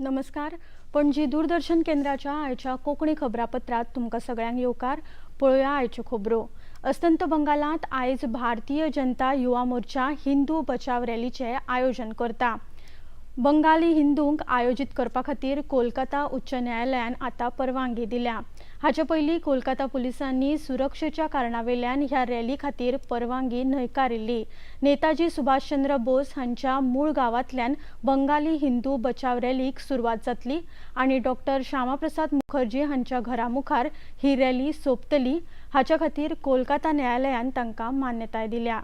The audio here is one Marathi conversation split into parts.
नमस्कार. पणजी दूरदर्शन केंद्राच्या आयच्या कोंकणी खबरापत्रात तुमकां सगळ्यांक येवकार. पळोवया आयच्यो खबरो. अस्तंत बंगालात आयज भारतीय जनता युवा मोर्चा हिंदू बचाव रॅलीचे आयोजन करता. बंगाली हिंदूंक आयोजित करपा खातीर कोलकाता उच्च न्यायालयान आतां परवानगी दिल्या. हाचे पयलीं कोलकाता पुलिसांनी सुरक्षेच्या कारणावेल्यान ह्या रॅली खातीर परवानगी न्हयकारिल्ली. नेताजी सुभाषचंद्र बोस हांच्या मूळ गांवांतल्यान बंगाली हिंदू बचाव रॅलीक सुरवात जातली आनी डॉक्टर श्यामाप्रसाद मुखर्जी हांच्या घरा मुखार ही रॅली सोंपतली. हाच्या खातीर कोलकाता न्यायालयान तांकां मान्यताय दिल्या.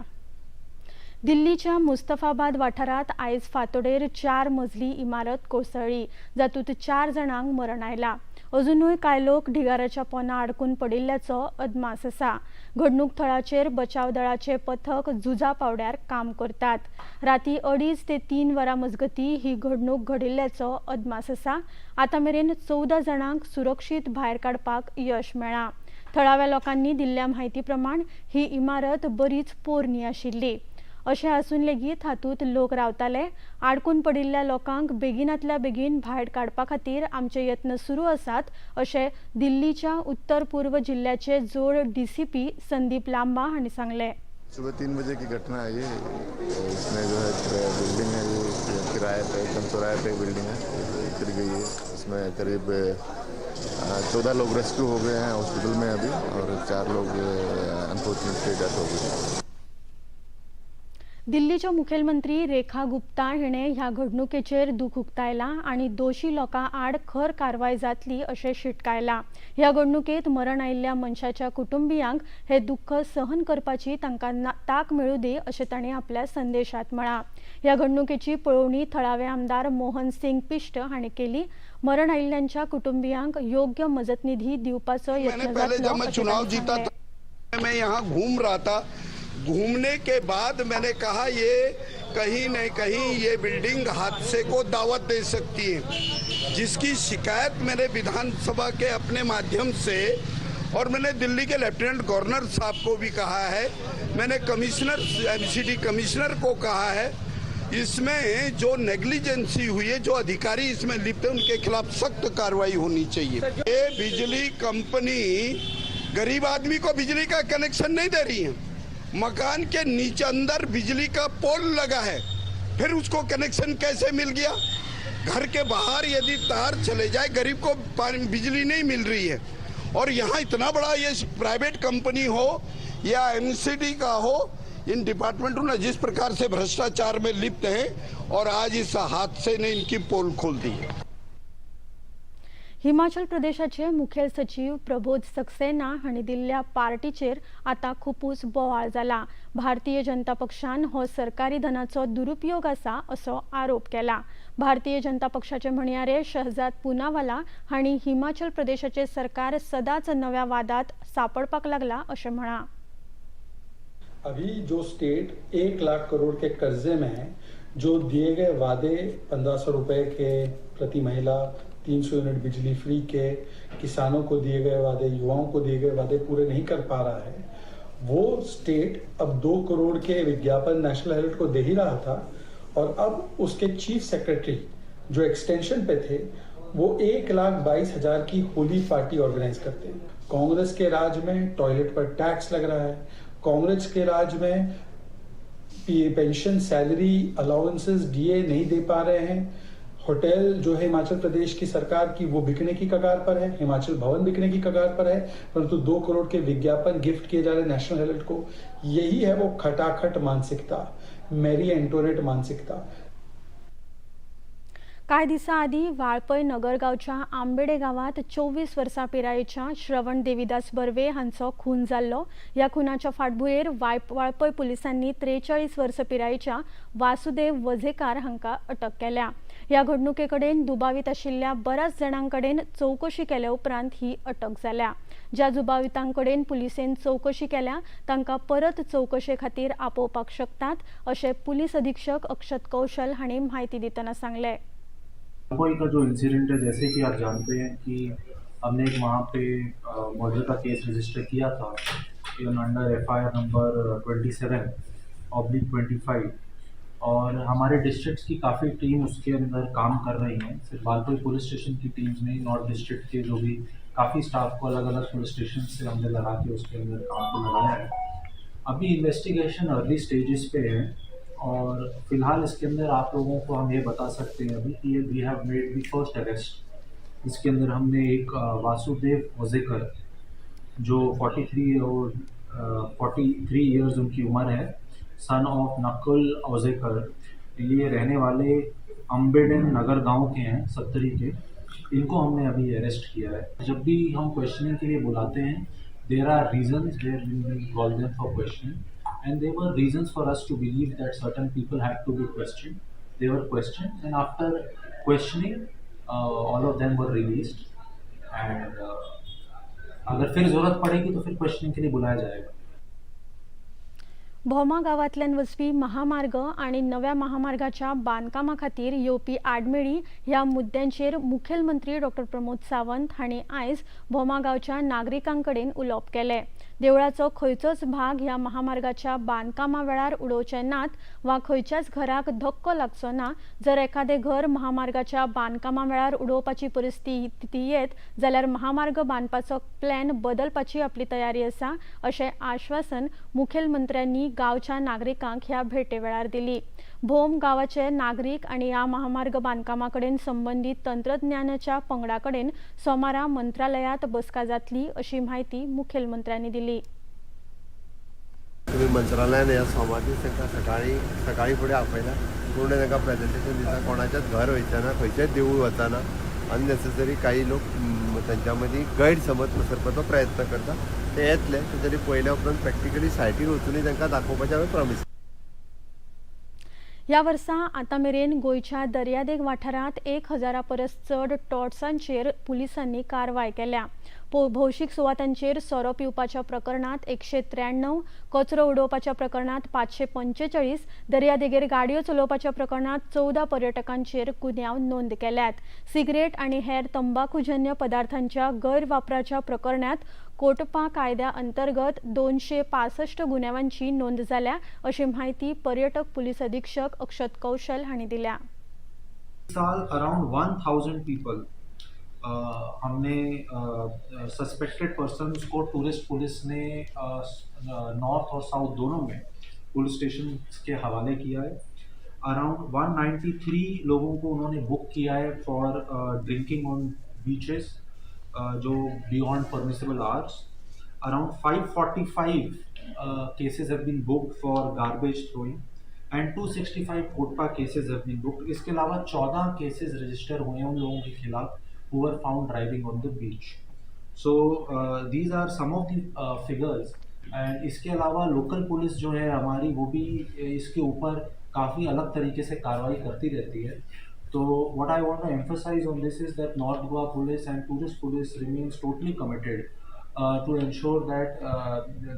दिल्लीच्या मुस्तफाबाद वाठारात आयज फांतोडेर 4 मजली इमारत कोसळ्ळी, जातूंत 4 जाणांक मरण आयलां. अजुनूय कांय लोक ढिगाराच्या पोंदा अडकून पडिल्ल्याचो अदमास आसा. घडणूक थळाचेर बचाव दळाचे पथक झुजा पावड्यार काम करतात. राती 2:30 ते 3 वरां मजगतीं ही घडणूक घडिल्ल्याचो अदमास आसा. आतां मेरेन 14 जाणांक सुरक्षीत भायर काडपाक यश मेळ्ळां. थळाव्या लोकांनी दिल्ल्या म्हायती प्रमाण ही इमारत बरीच पोरणी आशिल्ली. अशें आसून लेगीत हातूंत लोक रावताले. आडकून पडिल्ल्या लोकांक बेगिनांतल्या बेगीन भायर काडपा खातीर आमचे यत्न सुरू आसात, अशें दिल्लीच्या उत्तर पूर्व जिल्ह्याचे जोड डीसीपी संदीप लांबा हांणी सांगलें. सुबह 3 बजे की घटना है ये। इसमें जो है बिल्डिंग है, ये किराए पे एकदम चौराहे पे बिल्डिंग है, गिर गई है। इसमें करीब 14 लोग रेस्क्यू हो गए हैं हॉस्पिटल में अभी, और 4 लोग अनफॉर्चुनेटली डेथ हो गई. दिल्लीच्या मुखेलमंत्री रेखा गुप्ता हिणे ह्या घडणुकेचेर दुख उक्तायलां आनी दोशी लोकां आड खर कारवाय जातली अशें शिटकायलां. ह्या घडणुकेंत मरण आयिल्ल्या मनशाच्या कुटुंबियांक हे दुख्ख सहन करपाची तांकां तांक मेळूं दी अशें तांणी आपल्या संदेशांत म्हळां. ह्या घडणुकेची पळोवणी थळावे आमदार मोहन सिंग पिश्ट हांणी केली. मरण आयिल्ल्यांच्या कुटुंबियांक योग्य मजत निधी दिवपाचो यत्न जातलो. मैं यहाँ घूम रहा था, घूमने के बाद मैंने कहा ये कहीं न कहीं ये बिल्डिंग हादसे को दावत दे सकती है, जिसकी शिकायत मैंने विधानसभा के अपने माध्यम से, और मैंने दिल्ली के लेफ्टिनेंट गवर्नर साहब को भी कहा है, मैंने कमिश्नर एमसीडी कमिश्नर को कहा है. इसमें जो नेग्लिजेंसी हुई है, जो अधिकारी इसमें लिप्त है, उनके खिलाफ सख्त कार्रवाई होनी चाहिए. ये बिजली कंपनी गरीब आदमी को बिजली का कनेक्शन नहीं दे रही है. मकान के नीचे अंदर बिजली का पोल लगा है, फिर उसको कनेक्शन कैसे मिल गया? घर के बाहर यदि तार चले जाए, गरीब को बिजली नहीं मिल रही है. और यहाँ इतना बड़ा ये प्राइवेट कंपनी हो या एमसीडी का हो, इन डिपार्टमेंटों ने जिस प्रकार से भ्रष्टाचार में लिप्त हैं, और आज इस हादसे ने इनकी पोल खोल दी है. हिमाचल प्रदेशाचे मुखेल सचिव प्रबोध सक्सेना हांणी दिल्ल्या पार्टीचेर आतां खुपूच बोवाळ जाला. भारतीय जनता पक्षान हो सरकारी धनाचो दुरुपयोग आसा असो आरोप केला. भारतीय जनता पक्षाचे म्हणयारे शहजाद पूनावाला हांणी हिमाचल प्रदेशाचे सरकार सदांच नव्या वादात सापडपाक लागला अशें म्हळां. अभी जो स्टेट 1 लाख करोड़ के कर्जे में है, जो दिए गए वादे 1500 रुपए के प्रति महिला, 300 यूनिट बिजली फ्री के, किसानों को दिए गए वादे, युवाओं को दिए गए वादे पूरे नहीं कर पा रहा है, वो स्टेट अब 2 करोड़ के विज्ञापन नेशनल हेराल्ड को दे ही रहा था, और अब उसके चीफ सेक्रेटरी जो एक्सटेंशन पे थे, वो 1,22,000 की होली पार्टी ऑर्गेनाइज करते हैं. कांग्रेस के राज में टॉयलेट पर टैक्स लग रहा है, कांग्रेस के राज में पेंशन, सैलरी, अलाउंसेस, डीए नहीं दे पा रहे हैं. होटल जो है हिमाचल प्रदेश की सरकार की, वो बिकने की कगार पर है. हिमाचल भवन बिकने की कगार पर है, परंतु 2 करोड़ के विज्ञापन गिफ्ट किए जा रहे नेशनल हेराल्ड को. यही है वो खटाखट मानसिकता, मैरी एंटोनेट मानसिकता. कांय दिसां आदीं वाळपय नगरगांवच्या आंबेडे गांवांत 24 वर्सां पिरायेच्या श्रवण देविदास बर्वे हांचो खून जाल्लो. ह्या खुनाच्या फाटभुंयेर वाळपय पुलिसांनी 43 वर्सां पिरायेच्या वासुदेव वझेकार हांकां अटक केल्या. ह्या घडणुके कडेन दुबावीत आशिल्ल्या बऱ्याच जाणां कडेन चौकशी केल्या उपरांत ही अटक जाल्या. ज्या दुबावितां कडेन पुलिसेन चौकशी केल्या तांकां परत चौकशे खातीर आपोवपाक शकतात अशें पुलीस अधीक्षक अक्षत कौशल हांणी म्हायती दितना सांगलें. कोई का जो इंसिडेंट है, जैसे कि आप जानते हैं कि हमने एक वहाँ पे मर्डर का केस रजिस्टर किया था अंडर FIR नंबर 27/25, और हमारे डिस्ट्रिक्ट्स की काफ़ी टीम उसके अंदर काम कर रही हैं। सिर्फ बालपुर पुलिस स्टेशन की टीम्स नहीं, नॉर्थ डिस्ट्रिक्ट के जो भी काफ़ी स्टाफ को अलग अलग पुलिस स्टेशन से हमने लगा के उसके अंदर काम को लगाया है। अभी इन्वेस्टिगेशन अर्ली स्टेजेस पे है और फिलहाल इसके अंदर आप लोगों को हम ये बता सकते हैं अभी कि we have made the first arrest. इसके अंदर हमने एक वासुदेव ओजेकर जो 43 ईयर्स उनकी उम्र है, सन ऑफ नकुल ओजेकर, ये रहने वाले अम्बेडन नगर गांव के हैं, सत्तरी के। इनको हमने अभी अरेस्ट किया है। जब भी हम क्वेश्चनिंग के लिए बुलाते हैं, there are reasons where we call them for questioning and there were reasons for us to believe that certain people had to be questioned. They were questioned and after questioning all of them were released and अगर फिर जरूरत पड़ेगी तो फिर क्वेश्चनिंग के लिए बुलाया जाएगा। भौमा गावांतल्यान वचपी महामार्ग आणि नव्या महामार्गाच्या बांदकामा खातीर येवपी आडमेळी ह्या मुद्द्यांचेर मुखेलमंत्री डॉक्टर प्रमोद सावंत हांणी आयज भौमा गांवच्या नागरिकांकडेन उलोवप केले। देवळाचो खंयचोच भाग ह्या महामार्गाच्या बांदकामा वेळार उडोवचे नात वा खंयच्याच घराक धक्को लागचो ना। जर एखादे घर महामार्गाच्या बांदकामा वेळार उडोवपाची परिस्थिती येत जाल्यार महामार्ग बांदपाचो प्लॅन बदलपाची आपली तयारी आसा, अशें आश्वासन मुखेलमंत्र्यांनी गांवच्या नागरिकांक ह्या भेटे वेळार दिली। भौम गांवाचे नागरिक आणि ह्या महामार्ग बांदकामाकडेन संबंधित तंत्रज्ञानाच्या पंगडाकडेन सोमारा मंत्रालयात बसका जातली, अशी माहिती मुखेलमंत्र्यांनी दिली। तुम्ही मंत्रालयान ह्या सोमार तांकां सकाळी फुडें आपयला, पूर्ण तांकां प्रेजेंटेशन दिता। कोणाचेच घर वयतना, खंयचेच देवूळ वचना अननेसेसरी काही लोक तांच्या मदीं गैरसमज पसरपाचो प्रयत्न करता, ते येतले तरी पयल्या उपरांत प्रॅक्टिकली सायटीर वचूनय तांकां दाखोवपाचें हांवें प्रॉमीस। ह्या वर्सा आतां मेरेन गोंयच्या दर्यादेग वाठारांत 1000 परस चड टॉट्सांचेर पुलिसांनी कारवाय केल्या। भौशीक सुवातांचेर सोरो पिवपाच्या प्रकरणांत 193, कचरो उडोवपाच्या प्रकरणांत 545, दर्यादेगेर गाडयो चलोवपाच्या प्रकरणांत 14 पर्यटकांचेर गुन्यांव नोंद केल्यात। सिगरेट आणि हेर तंबाखूजन्य पदार्थांच्या गैरवापराच्या प्रकरणांत कोटपा कायद्या अंतर्गत 265 गुन्यांवांची नोंद जाल्या, अशी माहिती पर्यटक पुलिस अधीक्षक अक्षत कौशल हांणी दिल्या। साल अराउंड 1000 पीपल हमने सस्पेक्टेड पर्सन्स को टूरिस्ट पुलिस ने नॉर्थ और साउथ दोनों में पुलिस स्टेशन के हवाले किया है। अराउंड 193 लोगों को उन्होंने बुक किया है फॉर ड्रिंकिंग ऑन बीचेस जो beyond permissible hours. Around 545 cases have been booked for garbage throwing and 265 COTPA cases have been booked। इसके अलावा 14 केसेस रजिस्टर हुए हैं उन लोगों के खिलाफ who were found driving on the beach। So these are some of the figures and इसके अलावा लोकल पुलिस जो है हमारी वो भी इसके ऊपर काफ़ी अलग तरीके से कार्रवाई करती रहती है। तो what I want to emphasize on this is that North Goa Police and Tourist Police remains totally committed to ensure that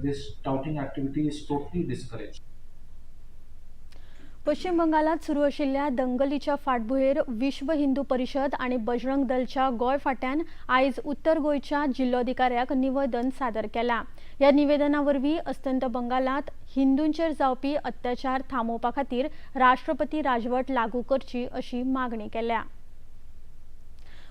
this touting activity is totally discouraged। पश्चिम बंगालात सुरू आशिल्ल्या दंगलीच्या फाटभुंयेर विश्व हिंदू परिषद आणि बजरंग दलच्या गोंय फांट्यान आयज उत्तर गोंयच्या जिल्लोधिकाऱ्याक निवेदन सादर केला। ह्या निवेदना वरवीं अस्तंत बंगालात हिंदूंचेर जावपी अत्याचार थांबोवपा खातीर राष्ट्रपती राजवट लागू करची अशी मागणी केल्या।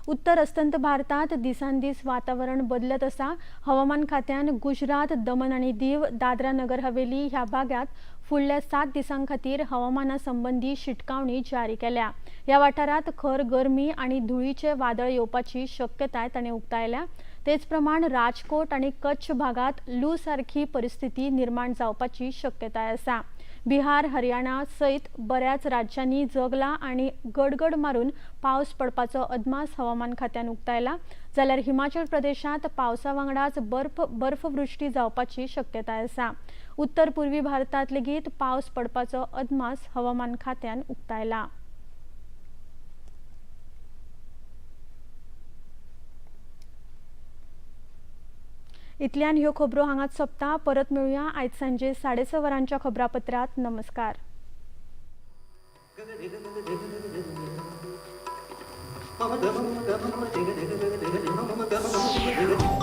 उत्तर अस्तंत भारतात दिसान दीस वातावरण बदलत आसा। हवामान खात्यान गुजरात, दमन आणि दीव, दादरा नगर हवेली ह्या भागात फुडल्या 7 दिसां खातीर हवामाना संबंधी शिटकावणी जारी केल्या। ह्या वाठारात खर गरमी आणि धुळीचे वादळ येवपाची शक्यताय ताणें उक्तायल्या। तेच प्रमाण राजकोट आणि कच्छ भागात लू सारखी परिस्थिती निर्माण जावपाची शक्यताय आसा। बिहार, हरियाणा सयत बऱ्याच राज्यांनी जगला आणि गडगड मारून पावस पडपाचो अदमास हवामान खात्यान उक्तायला। जाल्यार हिमाचल प्रदेशात पावसा वांगडाच बर्फवृष्टी जावपाची शक्यताय आसा। उत्तर पूर्वी भारतात लेगीत पावस पडपाचो अदमास हवामान खात्यान उक्तायला। इतल्यान ह्यो खबरो हांगाच सोंपता। परत मेळुया आयज सांजे 6:30 वरांच्या खबरापत्रात। नमस्कार। Thank you.